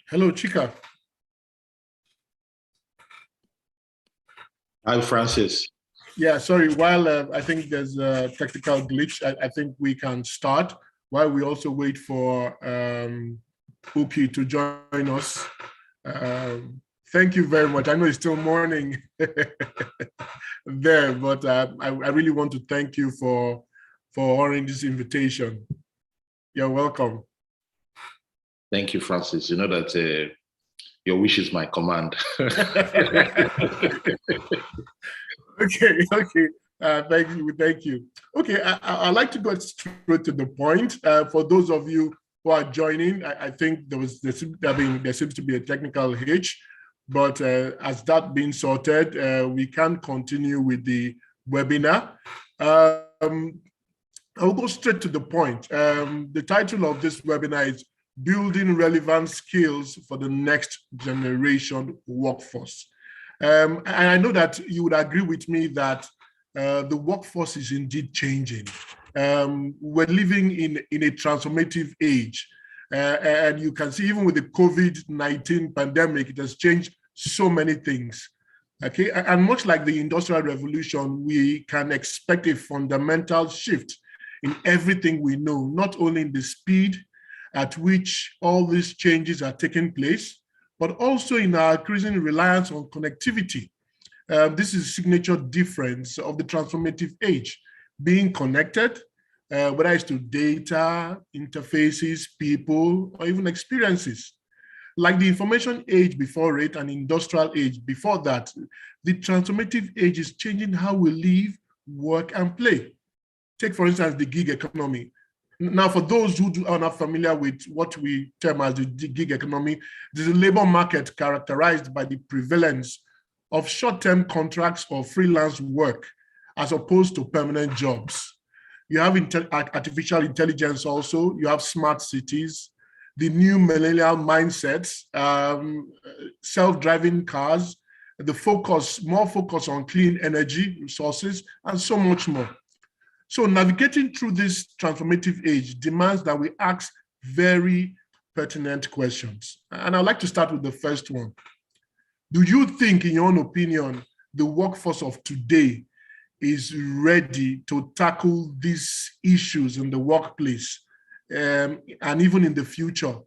Hello, Chika. Hi, Francis. Yeah, sorry. While I think there's a technical glitch, I think we can start while we also wait for Uki to join us. Thank you very much. I know it's still morning there, but I really want to thank you for honoring this invitation. You're welcome. Thank you, Francis. You know that your wish is my command. Okay. Thank you. Okay, I'd like to go straight to the point. For those of you who are joining, I think there seems to be a technical hitch, but as that being sorted, we can continue with the webinar. I'll go straight to the point. The title of this webinar is Building Relevant Skills for the Next Generation Workforce. And I know that you would agree with me that the workforce is indeed changing. We're living in a transformative age. And you can see even with the COVID-19 pandemic, it has changed so many things. Okay, and much like the Industrial Revolution, we can expect a fundamental shift in everything we know, not only in the speed at which all these changes are taking place, but also in our increasing reliance on connectivity. This is a signature difference of the transformative age, being connected, whether it's to data, interfaces, people, or even experiences. Like the information age before it and industrial age before that, the transformative age is changing how we live, work, and play. Take, for instance, the gig economy. Now, for those who are not familiar with what we term as the gig economy, this is a labor market characterized by the prevalence of short-term contracts or freelance work as opposed to permanent jobs. You have artificial intelligence also, you have smart cities, the new millennial mindsets, self-driving cars, more focus on clean energy resources, and so much more. So navigating through this transformative age demands that we ask very pertinent questions. And I'd like to start with the first one. Do you think, in your own opinion, the workforce of today is ready to tackle these issues in the workplace and even in the future?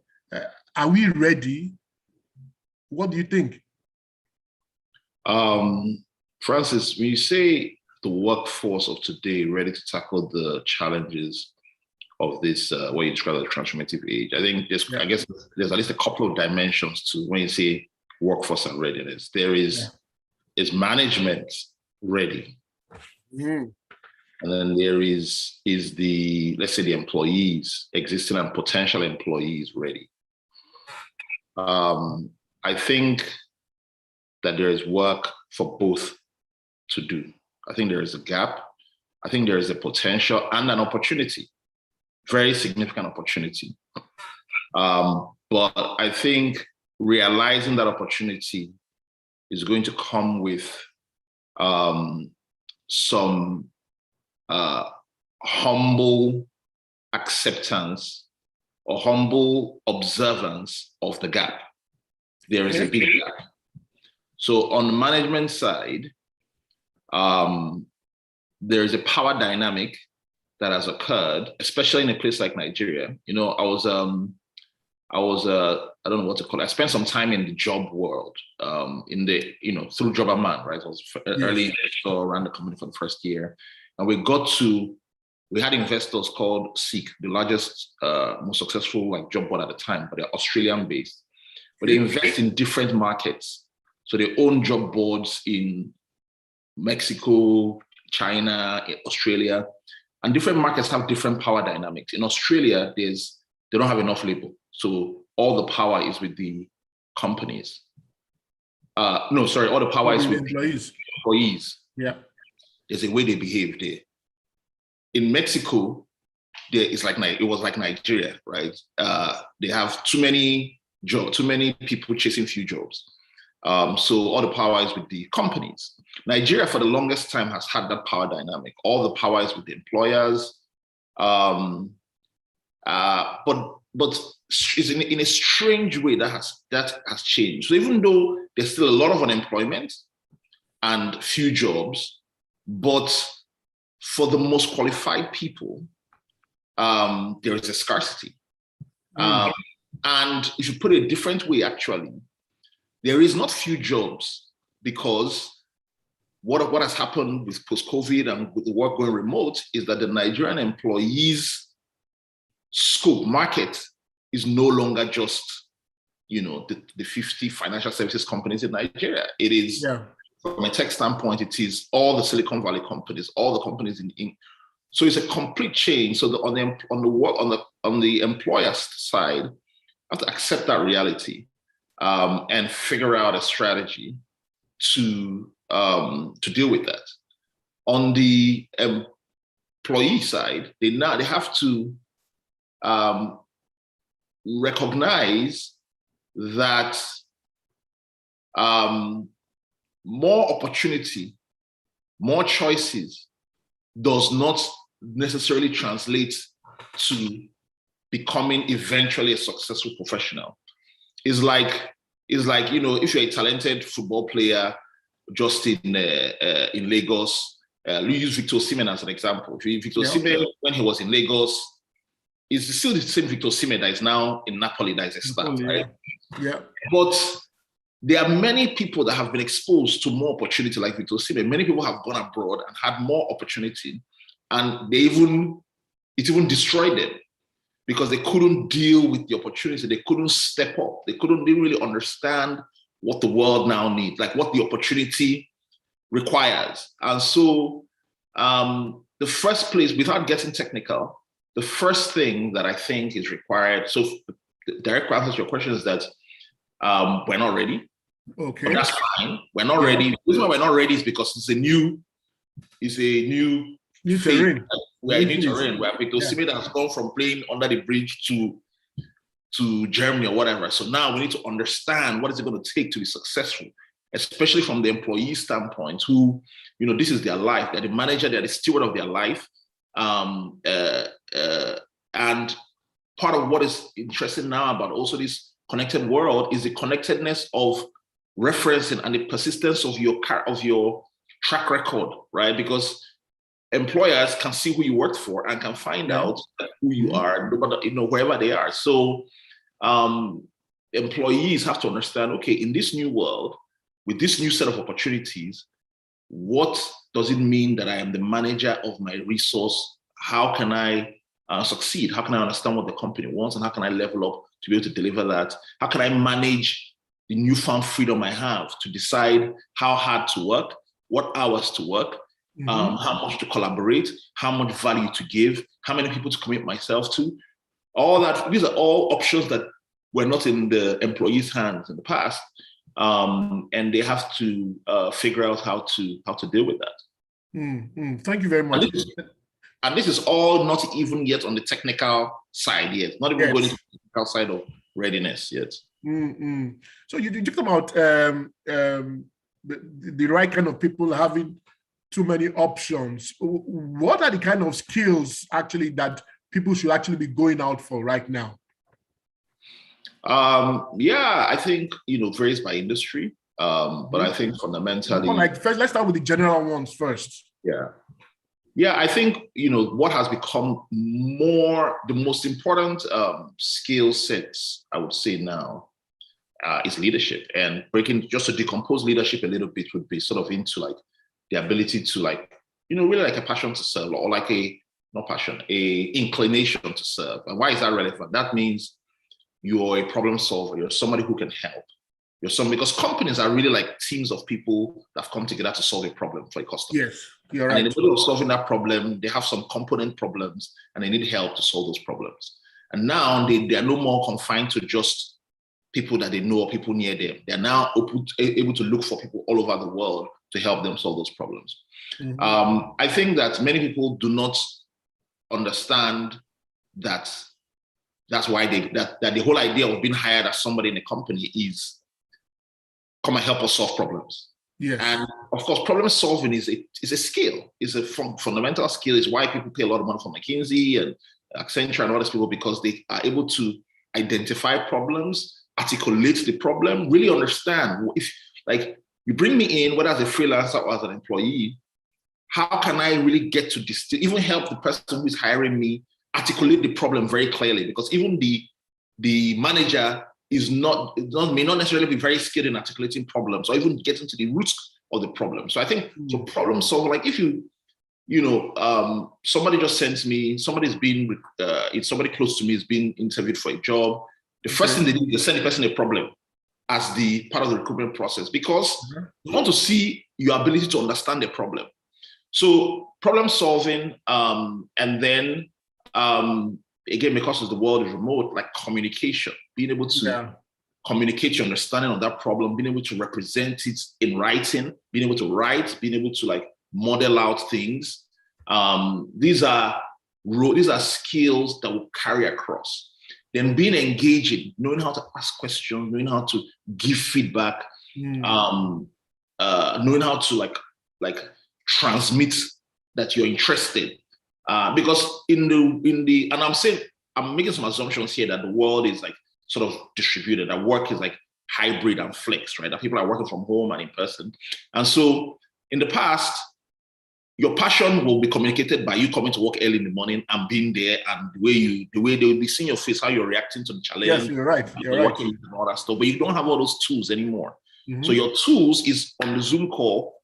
Are we ready? What do you think? Francis, when you say the workforce of today ready to tackle the challenges of this, what you describe as a transformative age, I guess there's at least a couple of dimensions to when you say workforce and readiness. There is management ready? Mm. And then there is the, let's say, the employees, existing and potential employees ready? I think that there is work for both to do. I think there is a gap. I think there is a potential and an opportunity, very significant opportunity. But I think realizing that opportunity is going to come with some humble acceptance or humble observance of the gap. There is a big gap. So on the management side, there is a power dynamic that has occurred, especially in a place like Nigeria. You know, I don't know what to call it. I spent some time in the job world, through Jobberman, right? I was early investor, ran the company for the first year. And we had investors called Seek, the largest, most successful job board at the time, but they're Australian based. But they invest in different markets. So they own job boards in Mexico, China, Australia, and different markets have different power dynamics. In Australia, they don't have enough labor. So all the power is with the companies. All the power is with employees. Yeah. There's a way they behave there. In Mexico, it was like Nigeria, right? They have too many people chasing few jobs. So all the power is with the companies. Nigeria, for the longest time, has had that power dynamic. All the power is with the employers. But is in a strange way that has changed. So even though there's still a lot of unemployment and few jobs, but for the most qualified people, there is a scarcity. And if you put it a different way, actually, there is not few jobs, because what has happened with post-COVID and with the work going remote is that the Nigerian employees scope market is no longer just, the 50 financial services companies in Nigeria. It is, from a tech standpoint, it is all the Silicon Valley companies, all the companies in. So it's a complete change. So on the employer side, I have to accept that reality and figure out a strategy to deal with that. On the employee side, they have to recognize that more opportunity, more choices does not necessarily translate to becoming eventually a successful professional. It's like if you're a talented football player just in Lagos, we use Victor Osimhen as an example. Victor Osimhen, when he was in Lagos, is still the same Victor Osimhen that is now in Napoli, that is a star, right? Yeah. But there are many people that have been exposed to more opportunity like Victor Osimhen. Many people have gone abroad and had more opportunity, and it even destroyed them because they couldn't deal with the opportunity. They couldn't step up. They didn't really understand what the world now needs, like what the opportunity requires. And so the first place, without getting technical, the first thing that I think is required, so the direct answer to your question is that we're not ready. Okay. But that's fine. We're not ready. The reason why we're not ready is because it's a new terrain. We're in new terrain. Where Victor Osimhen has gone from playing under the bridge to Germany or whatever. So now we need to understand what is it going to take to be successful, especially from the employee standpoint, who, this is their life. They're the manager, they're the steward of their life. And part of what is interesting now about also this connected world is the connectedness of referencing and the persistence of your track record, right? Because employers can see who you worked for and can find out who you are, wherever they are. So employees have to understand, okay, in this new world, with this new set of opportunities, what does it mean that I am the manager of my resource? How can I succeed? How can I understand what the company wants? And how can I level up to be able to deliver that? How can I manage the newfound freedom I have to decide how hard to work, what hours to work, how much to collaborate, how much value to give, how many people to commit myself to? All that, these are all options that were not in the employee's hands in the past. And they have to figure out how to deal with that. Thank you very much. And this is all not even yet on the technical side yet, not even going to the technical side of readiness yet. So you talk about the right kind of people having too many options. What are the kind of skills actually that people should actually be going out for right now? I think, varies by industry. But I think fundamentally, first, let's start with the general ones first. Yeah, I think, what has become the most important skill sets, I would say now, is leadership. And just to decompose leadership a little bit would be sort of into like the ability to really like a passion to serve, or like a inclination to serve. And why is that relevant? That means you're a problem solver. You're somebody who can help. Because companies are really like teams of people that have come together to solve a problem for a customer. Yes, you're right. And in the middle of solving that problem, they have some component problems and they need help to solve those problems. And now they are no more confined to just people that they know or people near them. They're now able to look for people all over the world to help them solve those problems. I think that many people do not understand that that's why that the whole idea of being hired as somebody in a company is come and help us solve problems. Yes. And of course, problem solving is a skill. It's a fundamental skill. It's why people pay a lot of money for McKinsey and Accenture and all these people, because they are able to identify problems, articulate the problem, really understand. If like you bring me in, whether as a freelancer or as an employee, how can I really get to distill, even help the person who is hiring me articulate the problem very clearly? Because even the manager may not necessarily be very skilled in articulating problems or even getting to the roots of the problem. So I think so problem solving, like if somebody just sends me, somebody close to me is being interviewed for a job. The first thing they do is send the person a problem as the part of the recruitment process, because you want to see your ability to understand the problem. So problem solving, and then again, because the world is remote, like communication, being able to communicate your understanding of that problem, being able to represent it in writing, being able to write, being able to like model out things. These are skills that will carry across. Then being engaging, knowing how to ask questions, knowing how to give feedback, knowing how to like transmit that you're interested. Because and I'm making some assumptions here that the world is like sort of distributed, that work is like hybrid and flex, right? That people are working from home and in person. And so in the past, your passion will be communicated by you coming to work early in the morning and being there, and the way they will be seeing your face, how you're reacting to the challenge. Yes, you're right. You're right. And all that stuff, but you don't have all those tools anymore. So your tools is on the Zoom call.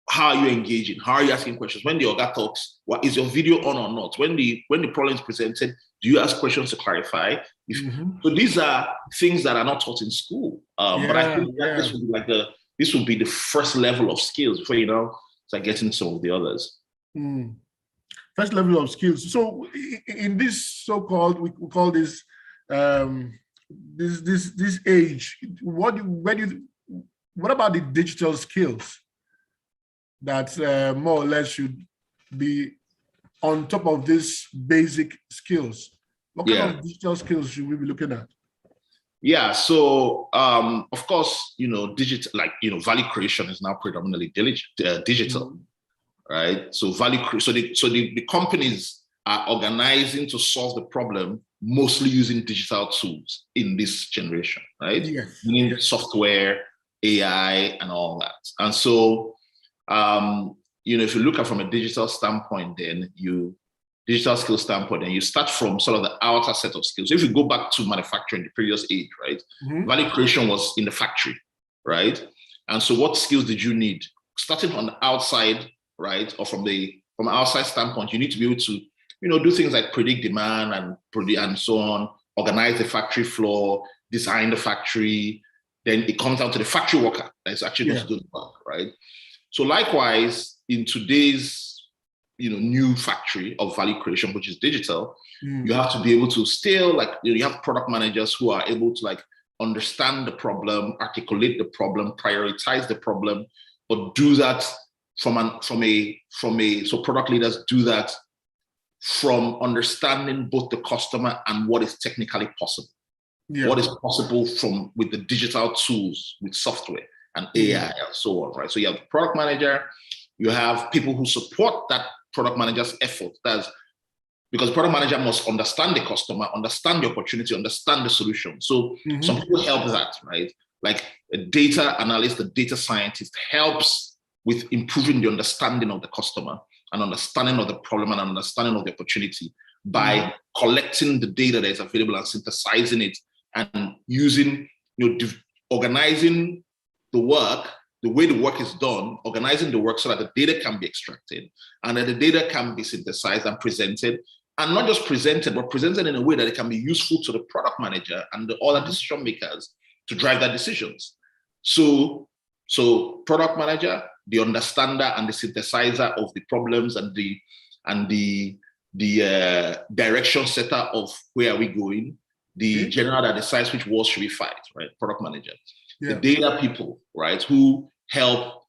How are you engaging? How are you asking questions? When the Oga talks, what is your video on or not? When the problem is presented, do you ask questions to clarify? So these are things that are not taught in school. But I think that this would be the first level of skills before start getting some of the others. First level of skills. So in this so-called, we call this this age, what about the digital skills that more or less should be on top of these basic skills? What kind of digital skills should we be looking at? Yeah, so of course, digital, value creation is now predominantly digital, right? So the companies are organizing to solve the problem mostly using digital tools in this generation, right? Yes. Meaning software, AI, and all that. And so, if you look at from a digital standpoint, digital skill standpoint, and you start from sort of the outer set of skills. So if you go back to manufacturing, the previous age, right? Value creation was in the factory, right? And so what skills did you need? Starting on the outside, right? Or from an outside standpoint, you need to be able to, do things like predict demand and so on, organize the factory floor, design the factory. Then it comes down to the factory worker that's actually going to do the work, right? So likewise, in today's new factory of value creation, which is digital, you have to be able to still you have product managers who are able to understand the problem, articulate the problem, prioritize the problem, but do that so product leaders do that from understanding both the customer and what is technically possible. What is possible with the digital tools, with software and AI and so on, right? So you have the product manager, you have people who support that product manager's effort. Because the product manager must understand the customer, understand the opportunity, understand the solution. So some people help that, right? Like a data analyst, a data scientist helps with improving the understanding of the customer and understanding of the problem and understanding of the opportunity by collecting the data that is available and synthesizing it and using, organizing the work, the way the work is done, organizing the work so that the data can be extracted and that the data can be synthesized and presented, and not just presented, but presented in a way that it can be useful to the product manager and the other decision makers to drive their decisions. So product manager, the understander and the synthesizer of the problems and the direction setter of where are we going, the general that decides which wars should we fight, right? Product manager. The data people, right, who help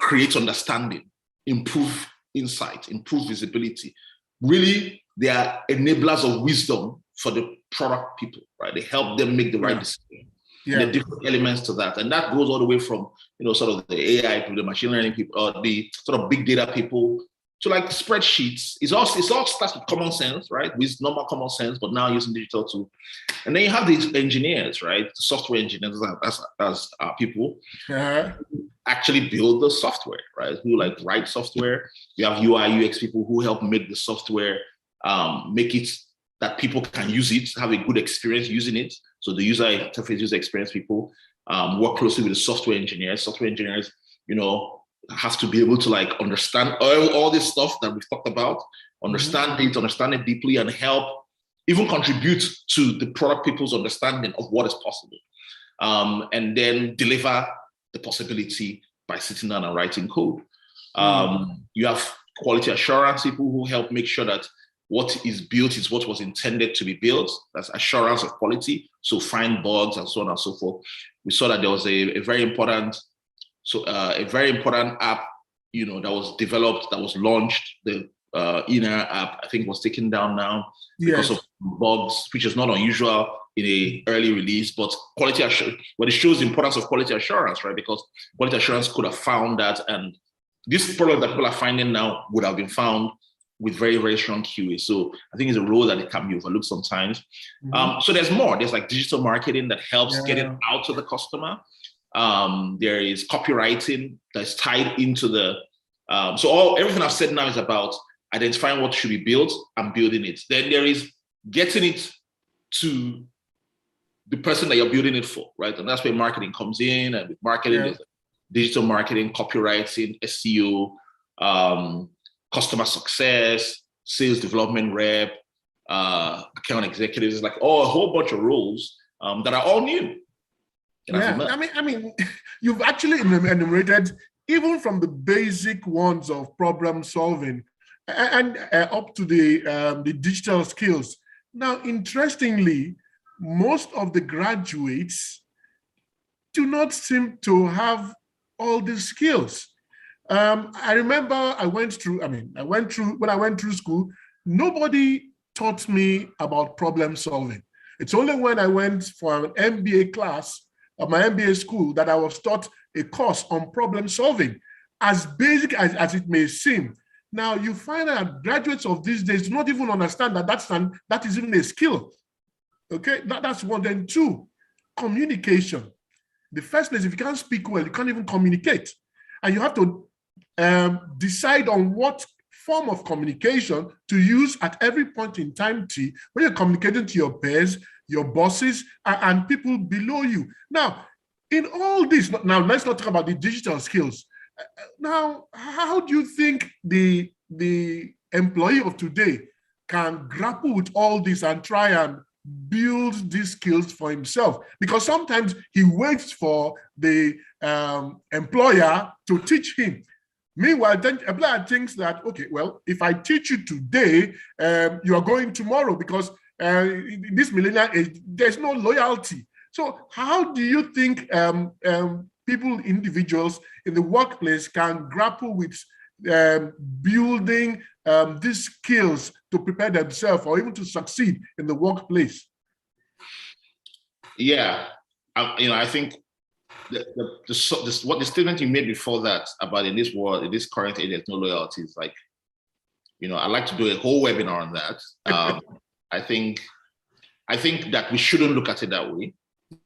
create understanding, improve insight, improve visibility. Really, they are enablers of wisdom for the product people, right? They help them make the right decision. There are different elements to that. And that goes all the way from, sort of the AI to the machine learning people, or the sort of big data people, So like spreadsheets, it all starts with common sense, right? With normal common sense, but now using digital too. And then you have these engineers, right? Software engineers as people actually build the software, right? Who like write software. You have UI, UX people who help make the software, make it that people can use it, have a good experience using it. So the user interface, user experience people work closely with the software engineers. Software engineers, have to be able to like understand all this stuff that we've talked about, understand it deeply, and help even contribute to the product people's understanding of what is possible. And then deliver the possibility by sitting down and writing code. You have quality assurance people who help make sure that what is built is what was intended to be built. That's assurance of quality. So find bugs and so on and so forth. We saw that there was a very important app, that was developed, that was launched. The Inner app, I think, was taken down now because of bugs, which is not unusual in a early release. But quality assurance, it shows the importance of quality assurance, right? Because quality assurance could have found that, and this product that people are finding now would have been found with very, very strong QA. So I think it's a role that it can be overlooked sometimes. So there's more. There's like digital marketing that helps get it out to the customer. There is copywriting that's tied into the, everything I've said now is about identifying what should be built and building it. Then there is getting it to the person that you're building it for, right? And that's where marketing comes in. And with marketing, there's digital marketing, copywriting, SEO, customer success, sales development rep, account executives. It's like a whole bunch of roles that are all new. I mean, you've actually enumerated even from the basic ones of problem solving and up to the digital skills. Now, interestingly, most of the graduates do not seem to have all the skills. I remember when I went through school, nobody taught me about problem solving. It's only when I went for an MBA class at my MBA school that I was taught a course on problem solving, as basic as it may seem. Now, you find that graduates of these days do not even understand that that is even a skill. Okay, that's one. Then two, communication. The first place, if you can't speak well, you can't even communicate. And you have to decide on what form of communication to use at every point in time when you're communicating to your peers, your bosses, and people below you. Now, in all this, now let's not talk about the digital skills. Now, how do you think the employee of today can grapple with all this and try and build these skills for himself? Because sometimes he waits for the employer to teach him. Meanwhile, the employer thinks that, okay, well, if I teach you today, you are going tomorrow, because in this millennial age, there's no loyalty. So how do you think individuals in the workplace can grapple with building these skills to prepare themselves or even to succeed in the workplace? Yeah, I think what the statement you made before that about in this world, in this current age, there's no loyalty, is like, I'd like to do a whole webinar on that. I think that we shouldn't look at it that way.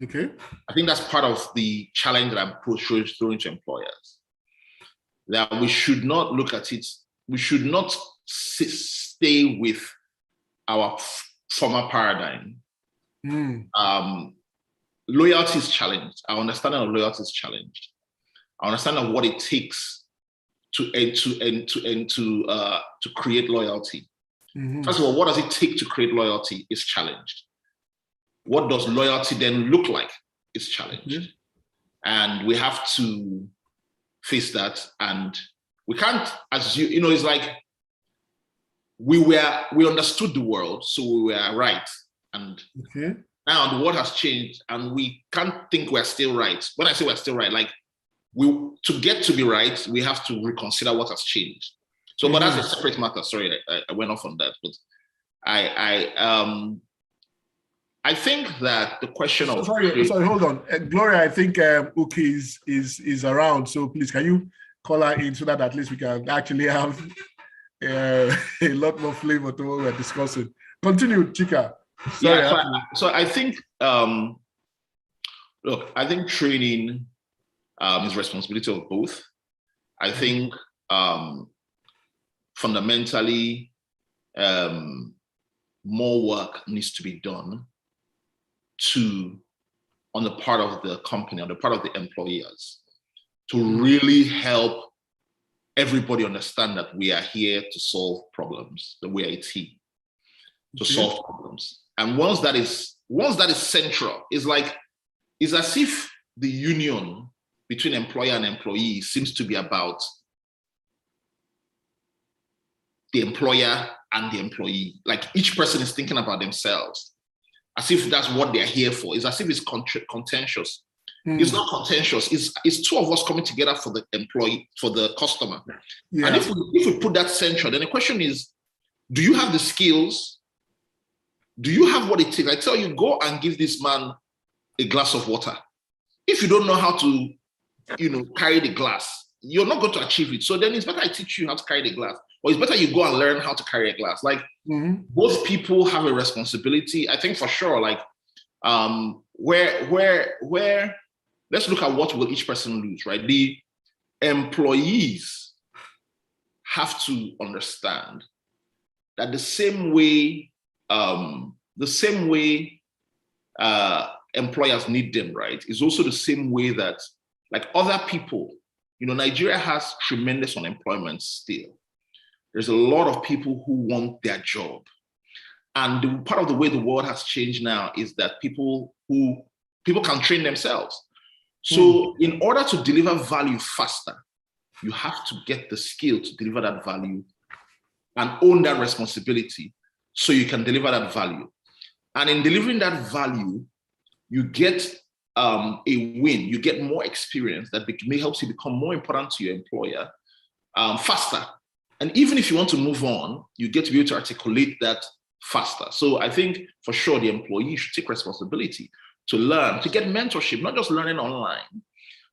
Okay. I think that's part of the challenge that I'm throwing to employers. That we should not look at it. We should not stay with our former paradigm. Loyalty is challenged. Our understanding of loyalty is challenged. Our understanding of what it takes to create loyalty. First of all, what does it take to create loyalty is challenged. What does loyalty then look like? It's challenged. And we have to face that. And we can't, it's like we understood the world, so we were right. And now the world has changed and we can't think we're still right. When I say we're still right, like to get to be right, we have to reconsider what has changed. So, but that's a separate matter. Sorry, I went off on that. But I think that the question of sorry, hold on, Gloria. I think Uki is around. So please, can you call her in so that at least we can actually have a lot more flavor to what we're discussing. Continue, Chika. Sorry, yeah, so I think, look, I think training is responsibility of both. I think fundamentally, more work needs to be done on the part of the company, on the part of the employers, to really help everybody understand that we are here to solve problems, that we are a team to solve problems. And once that is central, it's as if the union between employer and employee seems to be about the employer and the employee. Like each person is thinking about themselves, as if that's what they're here for. It's as if it's contentious. It's not contentious. It's two of us coming together for the employee, for the customer. Yeah. And if we put that central, then the question is, do you have the skills? Do you have what it takes? I tell you, go and give this man a glass of water. If you don't know how to, carry the glass, you're not going to achieve it. So then it's better I teach you how to carry the glass, or it's better you go and learn how to carry a glass. Like both people have a responsibility. I think for sure, like where let's look at what will each person lose, right? The employees have to understand that the same way employers need them, right, is also the same way that, like other people, Nigeria has tremendous unemployment still. There's a lot of people who want their job. And part of the way the world has changed now is that people can train themselves. So in order to deliver value faster, you have to get the skill to deliver that value and own that responsibility so you can deliver that value. And in delivering that value, you get a win, you get more experience that may help you become more important to your employer faster. And even if you want to move on, you get to be able to articulate that faster. So I think for sure the employee should take responsibility to learn, to get mentorship, not just learning online,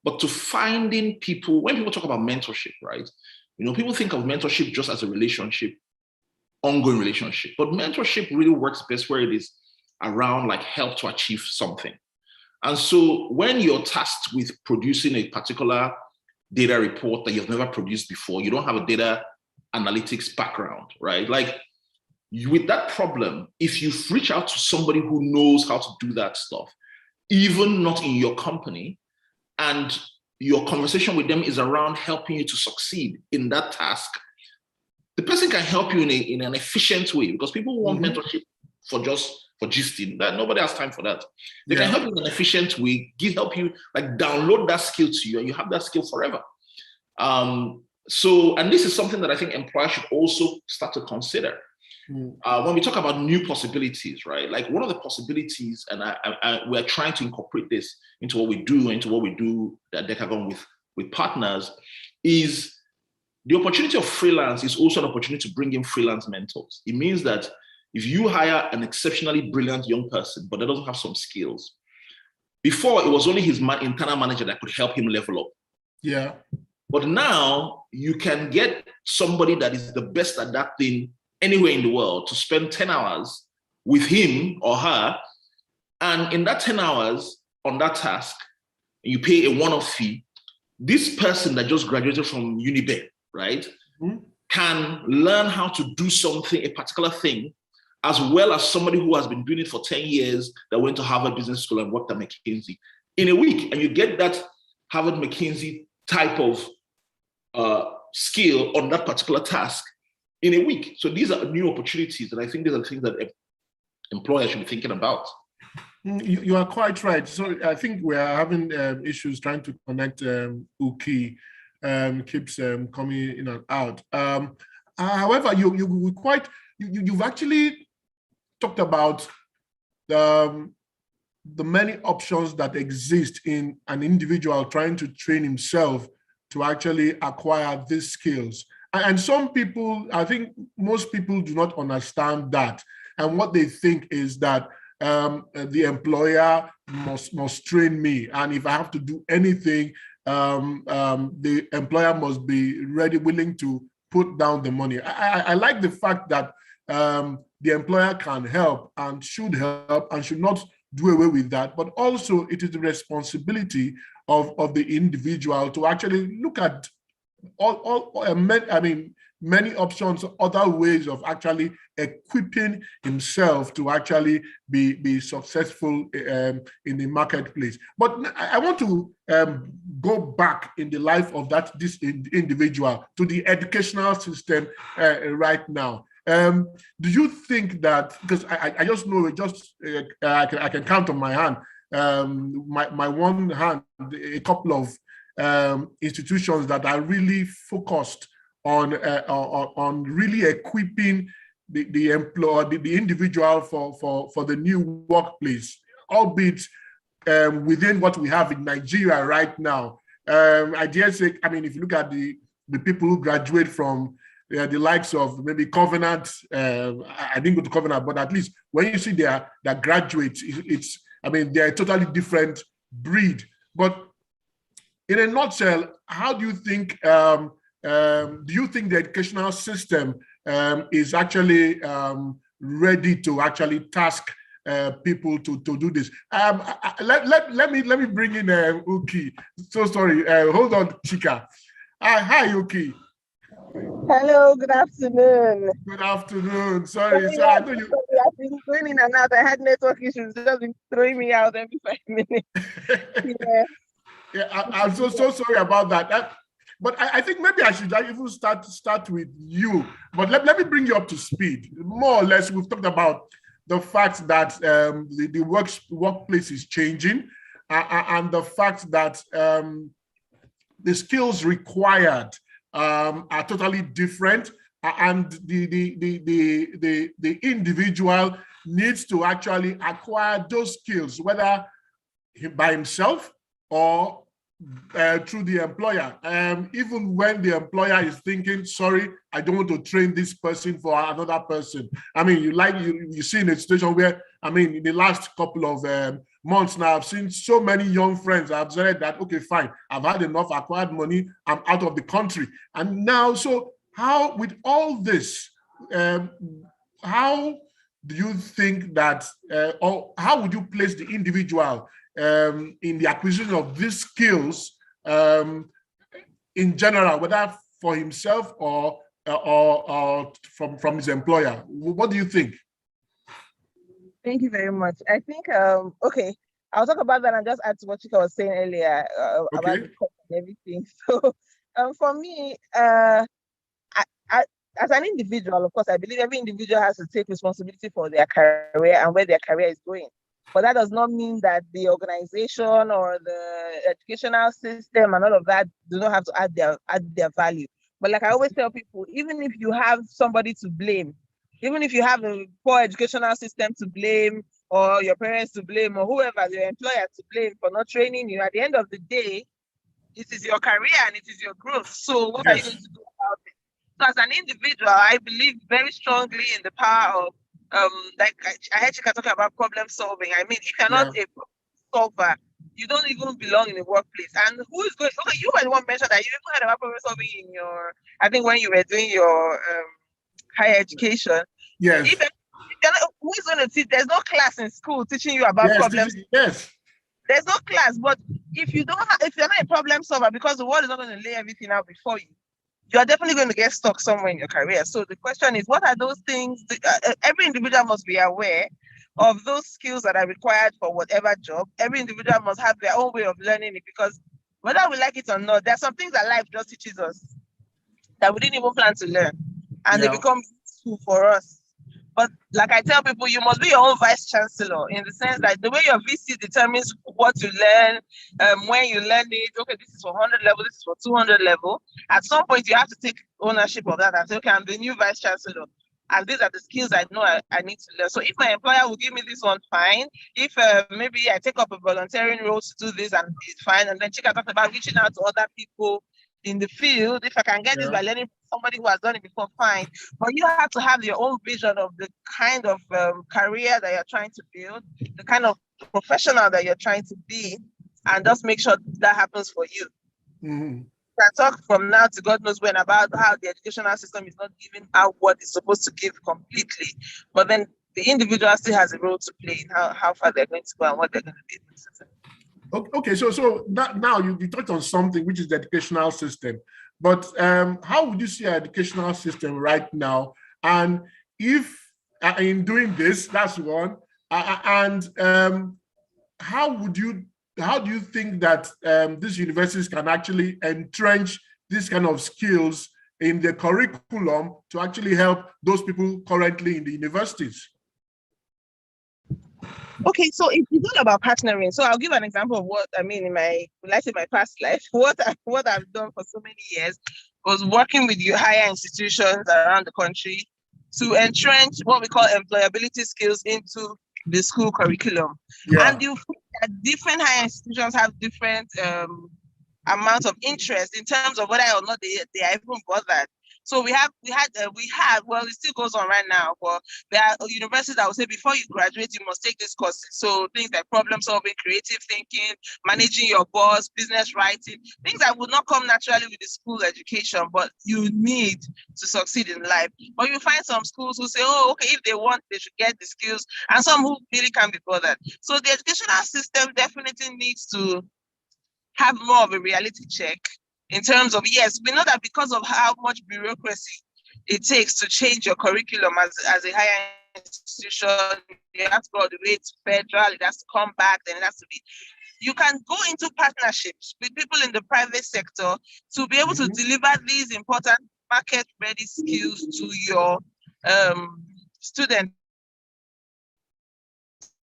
but to finding people. When people talk about mentorship, right? People think of mentorship just as a relationship, ongoing relationship, but mentorship really works best where it is around like help to achieve something. And so when you're tasked with producing a particular data report that you've never produced before, you don't have a data analytics background, right? Like with that problem, if you reach out to somebody who knows how to do that stuff, even not in your company, and your conversation with them is around helping you to succeed in that task, the person can help you in an efficient way, because people want mentorship for gisting. That nobody has time for that. They can help you in an efficient way, help you like download that skill to you, and you have that skill forever. And this is something that I think employers should also start to consider. When we talk about new possibilities, right? Like one of the possibilities, and we're trying to incorporate this into what we do at Decagon with partners, is the opportunity of freelance is also an opportunity to bring in freelance mentors. It means that if you hire an exceptionally brilliant young person, but that doesn't have some skills, before it was only his internal manager that could help him level up. Yeah. But now you can get somebody that is the best at that thing anywhere in the world to spend 10 hours with him or her. And in that 10 hours on that task, you pay a one-off fee. This person that just graduated from Unibe, right, can learn how to do something, a particular thing, as well as somebody who has been doing it for 10 years that went to Harvard Business School and worked at McKinsey in a week. And you get that Harvard McKinsey type of skill on that particular task in a week. So these are new opportunities, and I think these are the things that employers should be thinking about. You are quite right. So I think we are having issues trying to connect Uki, keeps coming in and out. However, you've actually talked about the many options that exist in an individual trying to train himself to actually acquire these skills. And some people, I think most people do not understand that. And what they think is that the employer must train me. And if I have to do anything, the employer must be ready, willing to put down the money. I like the fact that the employer can help and should help and should not do away with that, but also it is the responsibility of the individual to actually look at many options, other ways of actually equipping himself to actually be successful in the marketplace. But I want to go back in the life of this individual to the educational system right now. Do you think that, because I just know, I can count on my hand, my one hand, a couple of institutions that are really focused on really equipping the employee, the individual for the new workplace, albeit within what we have in Nigeria right now. I dare say, I mean, if you look at the people who graduate from the likes of maybe Covenant, I didn't go to Covenant, but at least when you see their graduates, they're a totally different breed. But in a nutshell, how do you think the educational system is actually ready to actually task people to do this? Let me bring in Uki. So sorry, hold on, Chika. Hi, Uki. Hello, good afternoon. Good afternoon. Sorry, I know you. I've been going in and out. I had network issues. Just been throwing me out every 5 minutes. Yeah, I'm so sorry about that. But I think maybe I should even start with you. But let me bring you up to speed. More or less, we've talked about the fact that the workplace is changing, and the fact that the skills required are totally different, and the individual needs to actually acquire those skills, whether by himself or through the employer. Even when the employer is thinking, sorry, I don't want to train this person for another person. I mean, you see in a situation where, in the last couple of months now, I've seen so many young friends have said that, okay, fine, I've had enough acquired money, I'm out of the country. And now, so how, with all this, how do you think that, or how would you place the individual in the acquisition of these skills in general, whether for himself or from his employer? What do you think? Thank you very much. I think, okay, I'll talk about that and just add to what Chika was saying earlier about the cost and everything. So for me, as an individual, of course, I believe every individual has to take responsibility for their career and where their career is going. But that does not mean that the organization or the educational system and all of that do not have to add their value. But like I always tell people, even if you have somebody to blame, even if you have a poor educational system to blame, or your parents to blame, or whoever, your employer to blame for not training you, at the end of the day, it is your career and it is your growth. So what are you going to do about it? So as an individual, I believe very strongly in the power of like I heard you talking about problem solving. I mean, if you're not a problem solver, you don't even belong in the workplace. And who is going? Okay, you were the one mentioned that you even had about problem solving in your, I think when you were doing your higher education. Yes. Who is going to teach? There's no class in school teaching you about problems. Yes. There's no class, but if you're not a problem solver, because the world is not going to lay everything out before you, you're definitely going to get stuck somewhere in your career. So the question is, what are those things? Every individual must be aware of those skills that are required for whatever job. Every individual must have their own way of learning it, because whether we like it or not, there are some things that life just teaches us that we didn't even plan to learn, and they become useful for us. But like I tell people, you must be your own vice chancellor, in the sense that the way your VC determines what you learn, when you learn it. Okay, this is for 100 level, this is for 200 level. At some point, you have to take ownership of that and say, okay, I'm the new vice chancellor, and these are the skills I know I need to learn. So if my employer will give me this one, fine. If maybe I take up a volunteering role to do this, and it's fine. And then Chika talked about reaching out to other people in the field. If I can get this by learning from somebody who has done it before, fine. But you have to have your own vision of the kind of career that you're trying to build, the kind of professional that you're trying to be, and just make sure that happens for you. Mm-hmm. can talk from now to God knows when about how the educational system is not giving out what it's supposed to give completely, but then the individual still has a role to play in how far they're going to go and what they're going to be able to. Okay, so now you touched on something which is the educational system, but how would you see our educational system right now? And if in doing this, that's one, and how do you think that these universities can actually entrench this kind of skills in the curriculum to actually help those people currently in the universities? Okay, so it's all about partnering. So I'll give an example of what I mean in my past life. What I've done for so many years was working with higher institutions around the country to entrench what we call employability skills into the school curriculum. Yeah. And you find that different higher institutions have different amounts of interest in terms of whether or not they are even bothered. So we had, well, it still goes on right now, but there are universities that will say before you graduate, you must take this course. So things like problem solving, creative thinking, managing your boss, business writing, things that would not come naturally with the school education, but you need to succeed in life. But you find some schools who say, oh, okay, if they want, they should get the skills, and some who really can't be bothered. So the educational system definitely needs to have more of a reality check. In terms of, yes, we know that because of how much bureaucracy it takes to change your curriculum as a higher institution, you have to go all the way to federal, it has to come back, then it has to be. You can go into partnerships with people in the private sector to be able to deliver these important market-ready skills to your students.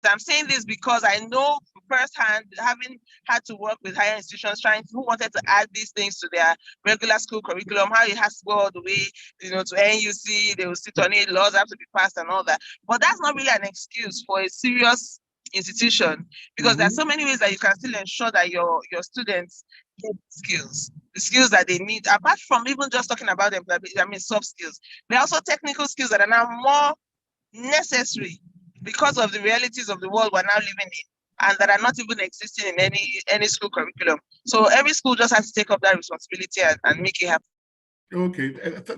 I'm saying this because I know firsthand, having had to work with higher institutions who wanted to add these things to their regular school curriculum, how it has to go all the way, to NUC, they will sit on it, laws have to be passed and all that. But that's not really an excuse for a serious institution, because there's so many ways that you can still ensure that your students get the skills that they need, apart from even just talking about them, soft skills. There are also technical skills that are now more necessary because of the realities of the world we're now living in, and that are not even existing in any school curriculum. So every school just has to take up that responsibility and make it happen. Okay,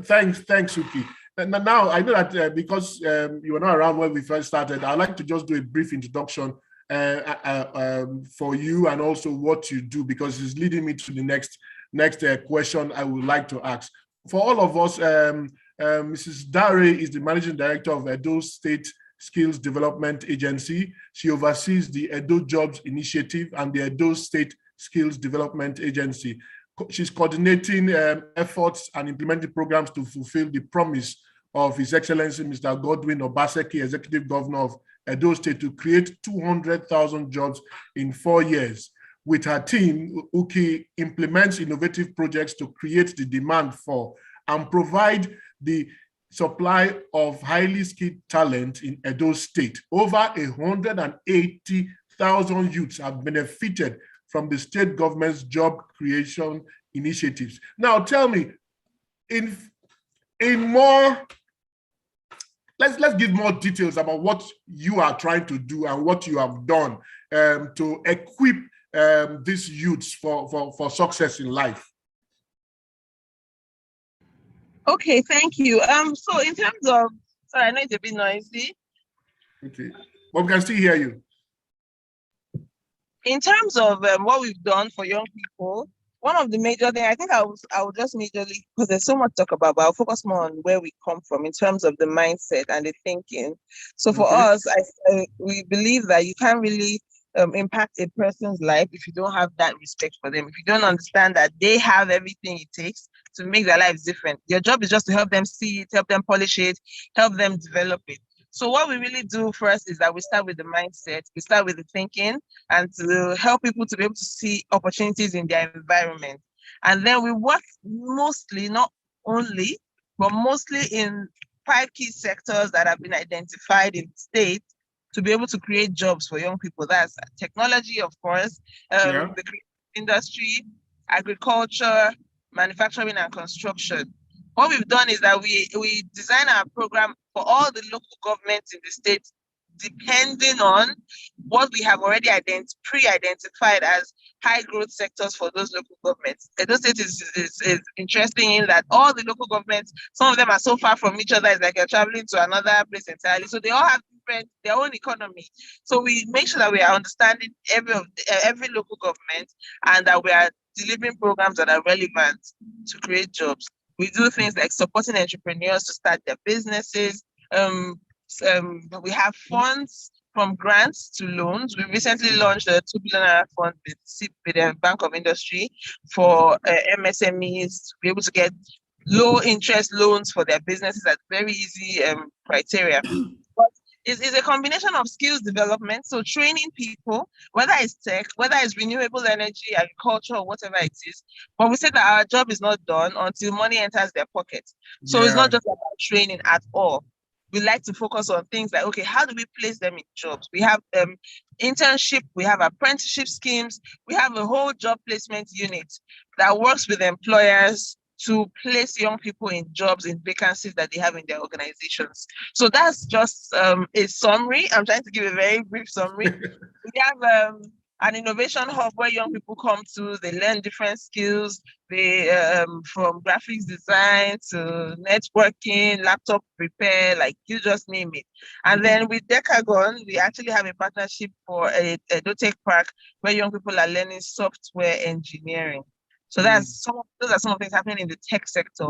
thanks, Uki. Now I know that because you were not around when we first started, I'd like to just do a brief introduction for you and also what you do, because it's leading me to the next question I would like to ask. For all of us, Mrs. Dare is the managing director of Edo State Skills Development Agency. She oversees the Edo Jobs Initiative and the Edo State Skills Development Agency. She's coordinating efforts and implementing programs to fulfill the promise of His Excellency Mr. Godwin Obaseki, Executive Governor of Edo State, to create 200,000 jobs in 4 years. With her team, Uki implements innovative projects to create the demand for and provide the supply of highly skilled talent in Edo State. Over 180,000 youths have benefited from the state government's job creation initiatives. Now tell me, in more, let's give more details about what you are trying to do and what you have done to equip these youths for success in life. Okay, thank you. So in terms of, sorry, I know it's a bit noisy. Okay, but we can still hear you. In terms of what we've done for young people, one of the major things, I think I will just majorly, because there's so much to talk about, but I'll focus more on where we come from in terms of the mindset and the thinking. So for us, we believe that you can't really impact a person's life if you don't have that respect for them, if you don't understand that they have everything it takes to make their lives different. Your job is just to help them see it, help them polish it, help them develop it. So what we really do first is that we start with the mindset, we start with the thinking, and to help people to be able to see opportunities in their environment. And then we work mostly, not only, but mostly in 5 key sectors that have been identified in the state to be able to create jobs for young people. That's technology, of course, the creative industry, agriculture, manufacturing, and construction. What we've done is that we design our program for all the local governments in the state, depending on what we have already pre-identified as high growth sectors for those local governments. Edo State is interesting in that all the local governments, some of them are so far from each other, it's like you're traveling to another place entirely. So they all have their own economy. So we make sure that we are understanding every local government, and that we are delivering programs that are relevant to create jobs. We do things like supporting entrepreneurs to start their businesses. We have funds from grants to loans. We recently launched a 2 billion fund with the Bank of Industry for MSMEs to be able to get low interest loans for their businesses at very easy criteria. But it's a combination of skills development, so training people, whether it's tech, whether it's renewable energy, agriculture, or whatever it is. But we say that our job is not done until money enters their pocket. So it's not just about training at all. We like to focus on things like, okay, how do we place them in jobs? We have internship, we have apprenticeship schemes, we have a whole job placement unit that works with employers to place young people in jobs, in vacancies that they have in their organizations. So that's just a summary. I'm trying to give a very brief summary. We have an innovation hub where young people come to, they learn different skills, they from graphics design to networking, laptop repair, like you just name it. And then with Decagon, we actually have a partnership for a EdoTech Park where young people are learning software engineering. So those are some of the things happening in the tech sector.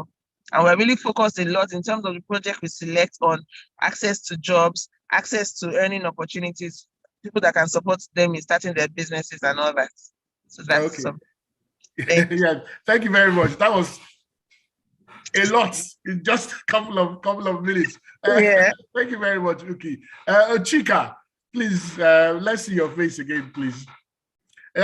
And we're really focused a lot in terms of the project we select on access to jobs, access to earning opportunities, people that can support them in starting their businesses and all that. So that's okay. Yeah, thank you very much. That was a lot in just a couple of minutes. Yeah. Thank you very much, Uki. Chika, please, let's see your face again, please.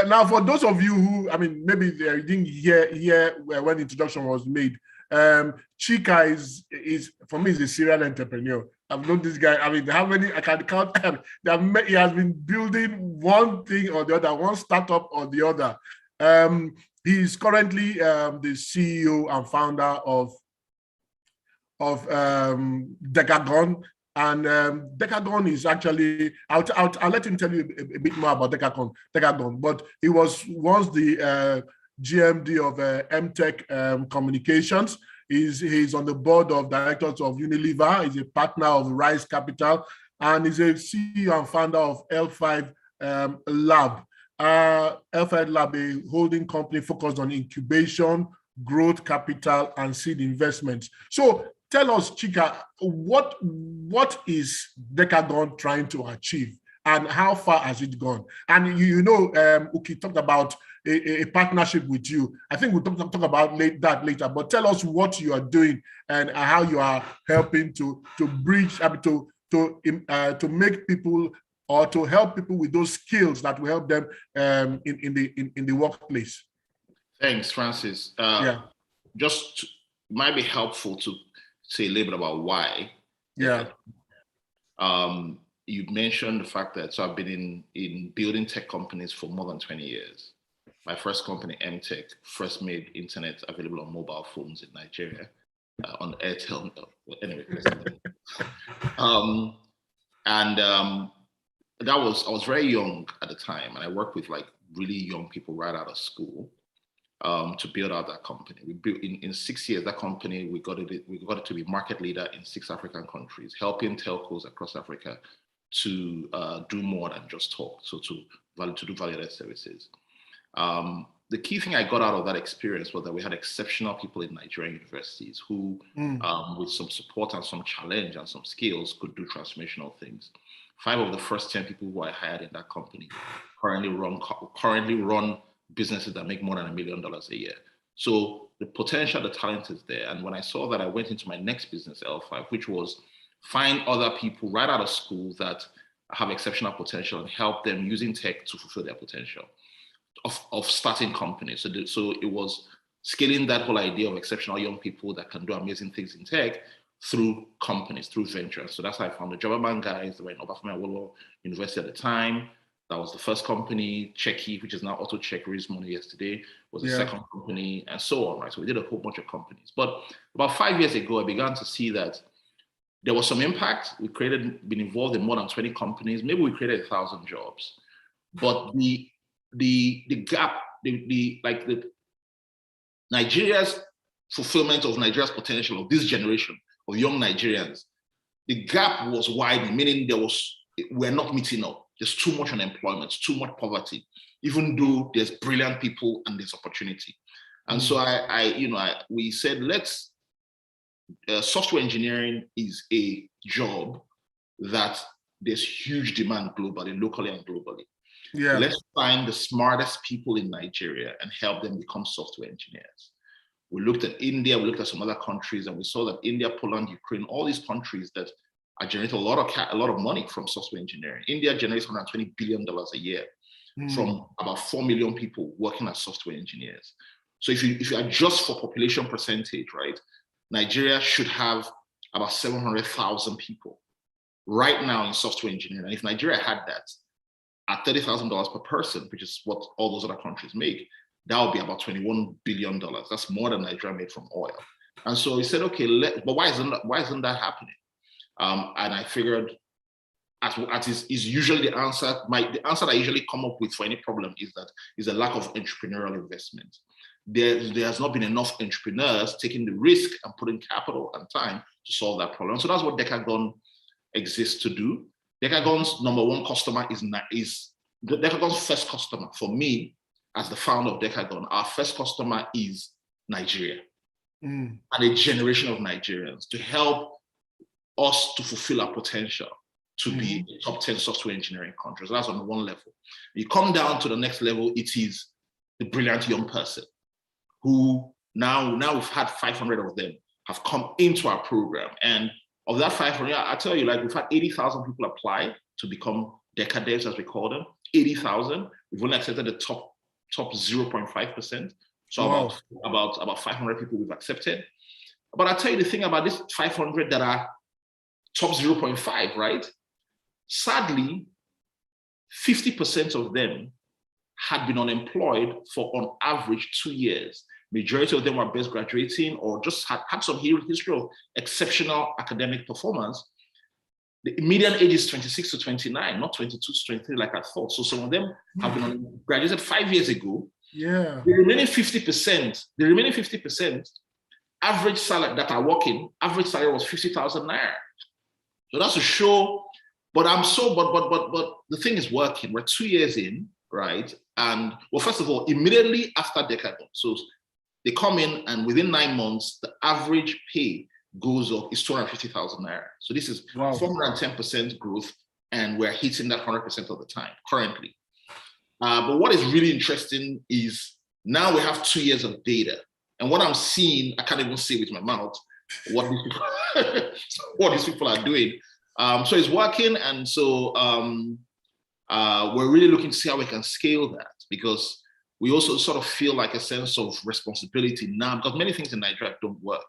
Now, for those of you who, I mean, maybe they didn't hear when the introduction was made, Chika is for me, is a serial entrepreneur. I've known this guy. I mean, how many I can count? He has been building one thing or the other, one startup or the other. He is currently the CEO and founder of Decagon. And Decagon is actually, I'll let him tell you a bit more about Decagon, but he was once the GMD of MTech Communications. He's on the board of directors of Unilever. He's a partner of Rise Capital, and he's a CEO and founder of L5 Lab. L5 Lab, a holding company focused on incubation, growth capital, and seed investments. So tell us, Chika, what is Decagon trying to achieve, and how far has it gone? And Uki talked about a partnership with you. I think we'll talk about that later, but tell us what you are doing and how you are helping to bridge, to make people, or to help people with those skills that will help them in the workplace. Thanks, Francis. Just might be helpful to say a little bit about why. Yeah. You mentioned the fact that I've been in building tech companies for more than 20 years. My first company, MTech, first made internet available on mobile phones in Nigeria, on Airtel. Anyway, I was very young at the time, and I worked with like really young people right out of school to build out that company. We built in 6 years that company. We got it to be market leader in 6 African countries, helping telcos across Africa to do more than just talk. So to do value-added services. The key thing I got out of that experience was that we had exceptional people in Nigerian universities who, with some support and some challenge and some skills, could do transformational things. 5 of the first 10 people who I hired in that company currently run businesses that make more than $1 million a year. So the potential, the talent is there. And when I saw that, I went into my next business, L5, which was find other people right out of school that have exceptional potential and help them using tech to fulfill their potential of starting companies. So it was scaling that whole idea of exceptional young people that can do amazing things in tech through companies, through ventures. So that's how I found the Jobberman guys. They were in Obafemi Awolowo University at the time. That was the first company. Checky, which is now AutoCheck, raised money yesterday, was the second company, and so on, right? So we did a whole bunch of companies. But about 5 years ago, I began to see that there was some impact. We been involved in more than 20 companies. Maybe we created 1,000 jobs. But the the gap, the Nigeria's fulfillment of Nigeria's potential of this generation of young Nigerians, the gap was widening, meaning we're not meeting up. There's too much unemployment, too much poverty, even though there's brilliant people and there's opportunity. And so we said, software engineering is a job that there's huge demand globally, locally and globally. Yeah. Let's find the smartest people in Nigeria and help them become software engineers. We looked at India, we looked at some other countries, and we saw that India, Poland, Ukraine, all these countries that are generating a lot of money from software engineering. India generates $120 billion a year from about 4 million people working as software engineers. So if you adjust for population percentage, right, Nigeria should have about 700,000 people right now in software engineering. And if Nigeria had that at $30,000 per person, which is what all those other countries make, that would be about $21 billion. That's more than Nigeria made from oil. And so we said, okay, but why isn't that happening? And I figured, as is usually the answer, the answer that I usually come up with for any problem is a lack of entrepreneurial investment. There has not been enough entrepreneurs taking the risk and putting capital and time to solve that problem. So that's what Decagon exists to do. Decagon's number one customer is Decagon's first customer for me as the founder of Decagon. Our first customer is Nigeria and a generation of Nigerians to help us to fulfill our potential to be a top 10 software engineering country. So that's on one level. You come down to the next level, it is the brilliant young person who now we've had 500 of them have come into our program. And of that 500, I tell you, like, we've had 80,000 people apply to become Deca devs, as we call them, 80,000. We've only accepted the top 0.5%. So about 500 people we've accepted. But I'll tell you the thing about this 500 that are top 0.5, right? Sadly, 50% of them had been unemployed for on average 2 years. Majority of them were best graduating or just had some history of exceptional academic performance. The median age is 26 to 29, not 22 to 23 like I thought. So some of them have been graduated 5 years ago. Yeah. The remaining 50%, average salary that are working, average salary was 50,000 naira. So that's a show. But the thing is working. We're 2 years in, right? And well, first of all, immediately after Decagon, so they come in and within 9 months, the average pay goes up, is 250,000 naira. So this is 410% growth, and we're hitting that 100% of the time currently. But what is really interesting is now we have 2 years of data. And what I'm seeing, I can't even say with my mouth what these people are doing. So it's working. And so we're really looking to see how we can scale that, because we also sort of feel like a sense of responsibility now, because many things in Nigeria don't work.